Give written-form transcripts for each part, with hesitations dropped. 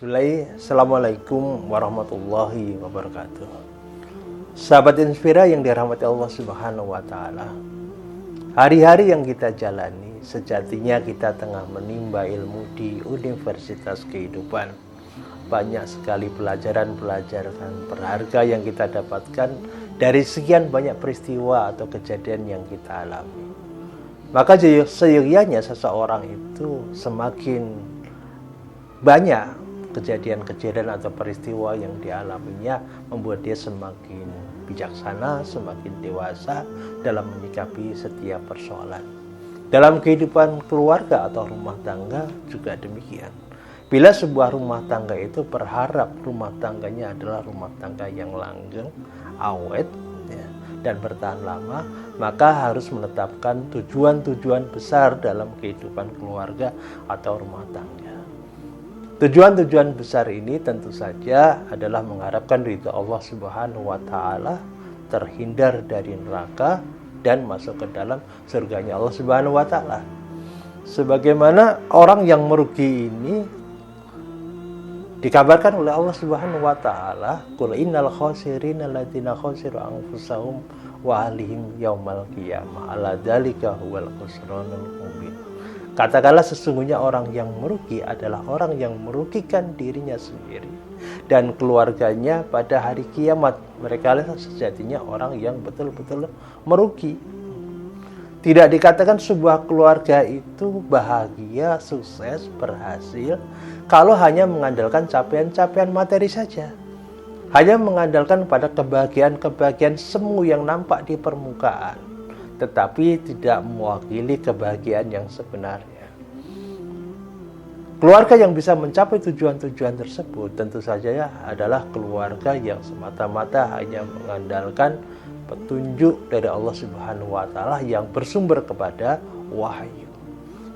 Assalamualaikum warahmatullahi wabarakatuh. Sahabat Inspira yang dirahmati Allah Subhanahu wa Ta'ala, hari-hari yang kita jalani sejatinya kita tengah menimba ilmu di universitas kehidupan. Banyak sekali pelajaran-pelajaran berharga yang kita dapatkan dari sekian banyak peristiwa atau kejadian yang kita alami. Maka seyogyanya seseorang itu semakin banyak kejadian-kejadian atau peristiwa yang dialaminya membuat dia semakin bijaksana, semakin dewasa dalam menyikapi setiap persoalan. Dalam kehidupan keluarga atau rumah tangga juga demikian. Bila sebuah rumah tangga itu berharap rumah tangganya adalah rumah tangga yang langgeng, awet, dan bertahan lama, maka harus menetapkan tujuan-tujuan besar dalam kehidupan keluarga atau rumah tangga. Tujuan-tujuan besar ini tentu saja adalah mengharapkan ridha Allah Subhanahu wa Ta'ala, terhindar dari neraka dan masuk ke dalam surganya Allah Subhanahu wa Ta'ala. Sebagaimana orang yang merugi ini dikabarkan oleh Allah Subhanahu wa Ta'ala, qul innal khasirina alladziina khasiru anfusahum wa ahlihim yaumal qiyamah ala dzalika huwal khusranul mubin. Katakanlah sesungguhnya orang yang merugi adalah orang yang merugikan dirinya sendiri dan keluarganya pada hari kiamat. Mereka sejatinya orang yang betul-betul merugi. Tidak dikatakan sebuah keluarga itu bahagia, sukses, berhasil kalau hanya mengandalkan capaian-capaian materi saja. Hanya mengandalkan pada kebahagiaan-kebahagiaan semu yang nampak di permukaan, tetapi tidak mewakili kebahagiaan yang sebenarnya. Keluarga yang bisa mencapai tujuan-tujuan tersebut tentu saja adalah keluarga yang semata-mata hanya mengandalkan petunjuk dari Allah Subhanahu wa Ta'ala yang bersumber kepada wahyu.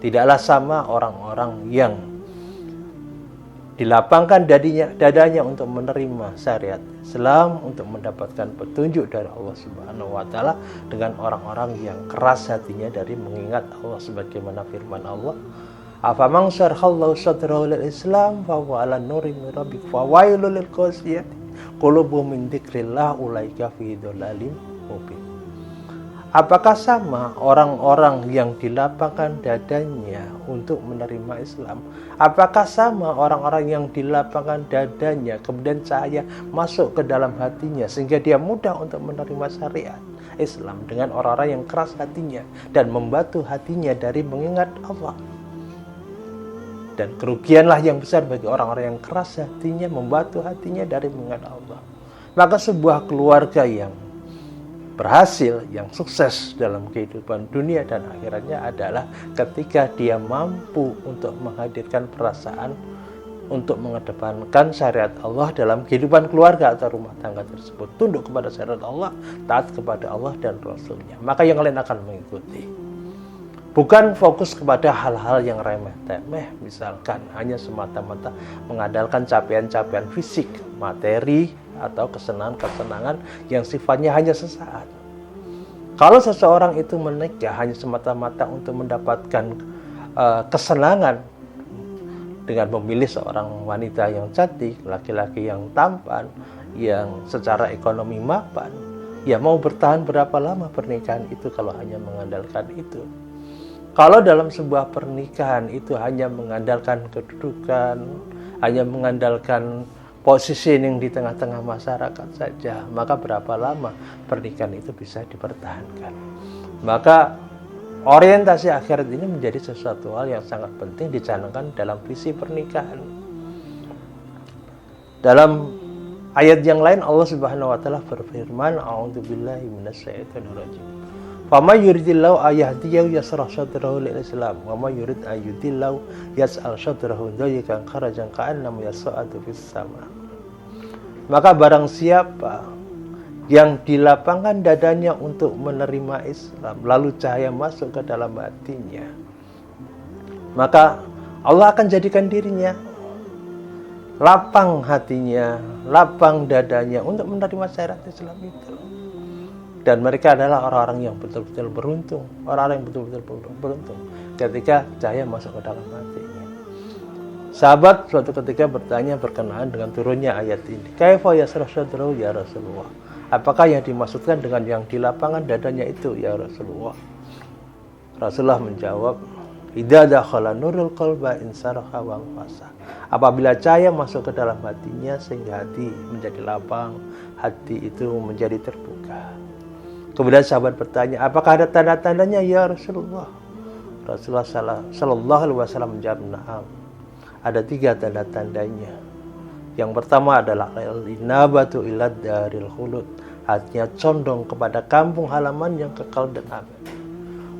Tidaklah sama orang-orang yang dilapangkan dadanya untuk menerima syariat Islam, untuk mendapatkan petunjuk dari Allah Subhanahu wa Ta'ala, dengan orang-orang yang keras hatinya dari mengingat Allah, sebagaimana firman Allah, afaman syarhallahu sadrahu lil Islam fa huwa 'ala nurin min rabbih fa wailul lil qasiyati qulubuhum min dzikrillah ulaika fi dhalalin mubin. Apakah sama orang-orang yang dilapangkan dadanya untuk menerima Islam? Apakah sama orang-orang yang dilapangkan dadanya kemudian cahaya masuk ke dalam hatinya sehingga dia mudah untuk menerima syariat Islam, dengan orang-orang yang keras hatinya dan membatu hatinya dari mengingat Allah? Dan kerugianlah yang besar bagi orang-orang yang keras hatinya, membatu hatinya dari mengingat Allah. Maka sebuah keluarga yang berhasil, yang sukses dalam kehidupan dunia dan akhiratnya adalah ketika dia mampu untuk menghadirkan perasaan untuk mengedepankan syariat Allah dalam kehidupan keluarga atau rumah tangga tersebut, tunduk kepada syariat Allah, taat kepada Allah dan Rasulnya. Maka yang lain akan mengikuti. Bukan fokus kepada hal-hal yang remeh-temeh, misalkan hanya semata-mata mengandalkan capaian-capaian fisik, materi, atau kesenangan-kesenangan yang sifatnya hanya sesaat. Kalau seseorang itu menikah hanya semata-mata untuk mendapatkan kesenangan dengan memilih seorang wanita yang cantik, laki-laki yang tampan, yang secara ekonomi mapan, ya mau bertahan berapa lama pernikahan itu kalau hanya mengandalkan itu? Kalau dalam sebuah pernikahan itu hanya mengandalkan kedudukan, hanya mengandalkan positioning di tengah-tengah masyarakat saja, maka berapa lama pernikahan itu bisa dipertahankan? Maka orientasi akhirat ini menjadi sesuatu hal yang sangat penting dicanangkan dalam visi pernikahan. Dalam ayat yang lain Allah Subhanahu wa Ta'ala berfirman, a'udzubillahi minasyaitonirrajim. Fama yuridillahu ayahdiyahu yasrah sadrahu lil Islam wa ma yurid ayyudillahu yas'al sadrahu dhayikan kharajan ka'annam yas'adu fis sama. Maka barang siapa yang dilapangkan dadanya untuk menerima Islam, lalu cahaya masuk ke dalam hatinya, maka Allah akan jadikan dirinya lapang hatinya, lapang dadanya untuk menerima syariat Islam itu. Dan mereka adalah orang-orang yang betul-betul beruntung, orang-orang yang betul-betul beruntung ketika cahaya masuk ke dalam hatinya. Sahabat suatu ketika bertanya berkenaan dengan turunnya ayat ini. Kaifa yashrah sadrahu ya Rasulullah? Apakah yang dimaksudkan dengan yang di lapangan dadanya itu ya Rasulullah? Rasulullah menjawab, idza dakhala nurul qalba insaraha wa fasa. Apabila cahaya masuk ke dalam hatinya sehingga hati menjadi lapang, hati itu menjadi terbuka. Kemudian sahabat bertanya, apakah ada tanda-tandanya ya Rasulullah? Rasulullah sallallahu alaihi wasallam menjawab, na'am. Ada 3 tanda-tandanya. Yang pertama adalah al-inabatu ilad daril khulud, hatinya condong kepada kampung halaman yang kekal dan aman.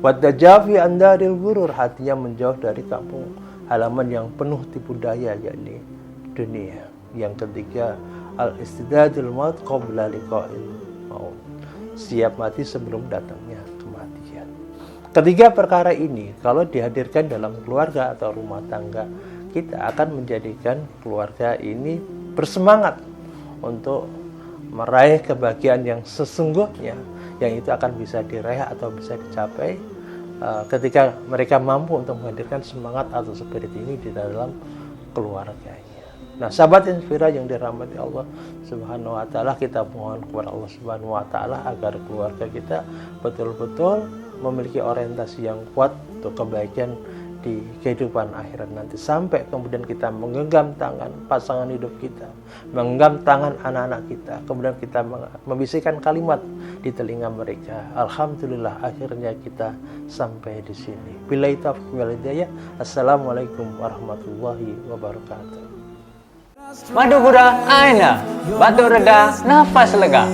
Wa tajafi an daril ghurur, hatinya menjauh dari kampung halaman yang penuh tipu daya, yakni dunia. Yang ketiga, al-istidadul maut qabla liqa'il maut, siap mati sebelum datangnya kematian. Ketiga perkara ini kalau dihadirkan dalam keluarga atau rumah tangga, kita akan menjadikan keluarga ini bersemangat untuk meraih kebahagiaan yang sesungguhnya, yang itu akan bisa diraih atau bisa dicapai ketika mereka mampu untuk menghadirkan semangat atau spirit ini di dalam keluarganya. Nah, sahabat Inspira yang dirahmati Allah Subhanahu wa taala, kita mohon kepada Allah Subhanahu wa taala agar keluarga kita betul-betul memiliki orientasi yang kuat untuk kebaikan di kehidupan akhirat nanti, sampai kemudian kita menggenggam tangan pasangan hidup kita, menggenggam tangan anak-anak kita, kemudian kita membisikkan kalimat di telinga mereka, alhamdulillah akhirnya kita sampai di sini. Billahi taufiq wal hidayah. Assalamualaikum warahmatullahi wabarakatuh. Madu Buddha Aina, batu reda, nafas lega.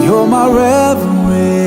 You're my reverend.